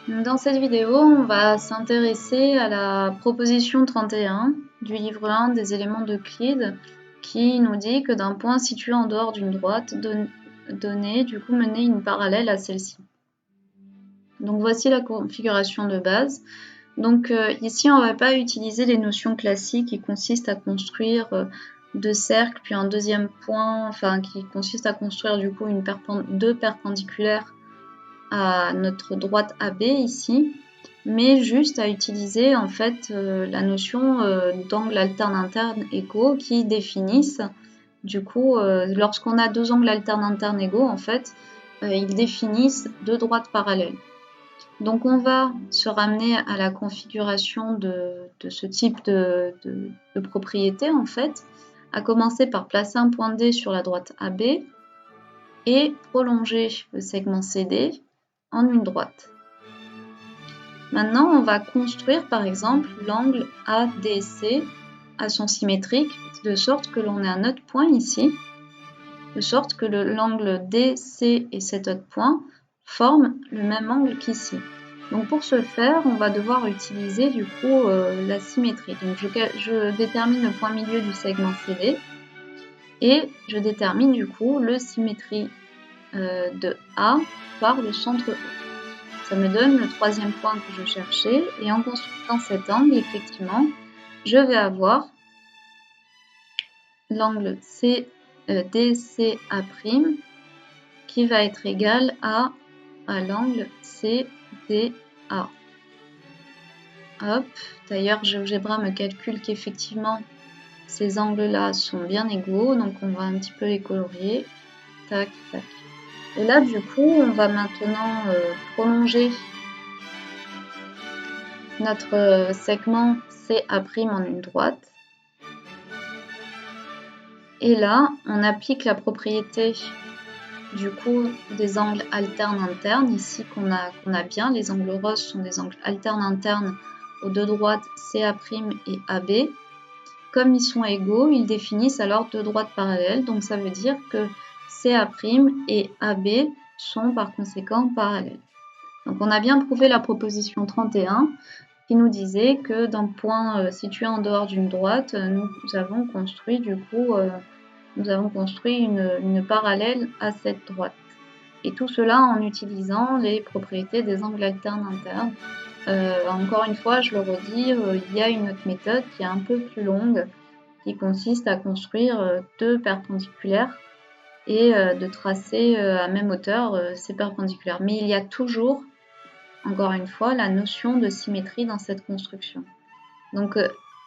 Dans cette vidéo, on va s'intéresser à la proposition 31 du livre 1 des éléments d'Euclide qui nous dit que d'un point situé en dehors d'une droite donnée, mener une parallèle à celle-ci. Donc voici la configuration de base. Donc ici, on ne va pas utiliser les notions classiques qui consistent à construire deux cercles, puis un deuxième point, enfin qui consiste à construire du coup deux perpendiculaires à notre droite AB ici, mais juste à utiliser en fait la notion d'angle alterne interne égaux qui définissent du coup lorsqu'on a deux angles alternes internes égaux en fait ils définissent deux droites parallèles. Donc on va se ramener à la configuration de ce type de propriété en fait, à commencer par placer un point D sur la droite AB et prolonger le segment CD en une droite. Maintenant, on va construire par exemple l'angle ADC à son symétrique, de sorte que l'on ait un autre point ici, de sorte que l'angle DC et cet autre point forment le même angle qu'ici. Donc pour ce faire, on va devoir utiliser du coup la symétrie. Donc je détermine le point milieu du segment CD et je détermine du coup le symétrie de A par le centre E. Ça me donne le troisième point que je cherchais et en construisant cet angle, effectivement, je vais avoir l'angle DCA' qui va être égal à l'angle CDA. Hop, d'ailleurs GeoGebra me calcule qu'effectivement ces angles-là sont bien égaux, donc on va un petit peu les colorier. Tac, tac. Et là, du coup, on va maintenant prolonger notre segment CA' en une droite. Et là, on applique la propriété du coup des angles alternes internes, ici qu'on a bien. Les angles roses sont des angles alternes internes aux deux droites CA' et AB. Comme ils sont égaux, ils définissent alors deux droites parallèles, donc ça veut dire que CA' et AB sont par conséquent parallèles. Donc on a bien prouvé la proposition 31 qui nous disait que d'un point situé en dehors d'une droite, nous avons construit du coup une parallèle à cette droite. Et tout cela en utilisant les propriétés des angles alternes internes. Encore une fois, je le redis, il y a une autre méthode qui est un peu plus longue, qui consiste à construire deux perpendiculaires et de tracer à même hauteur ces perpendiculaires. Mais il y a toujours, encore une fois, la notion de symétrie dans cette construction. Donc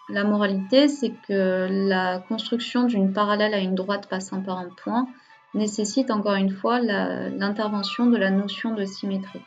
la moralité, c'est que la construction d'une parallèle à une droite passant par un point nécessite encore une fois l'intervention de la notion de symétrie.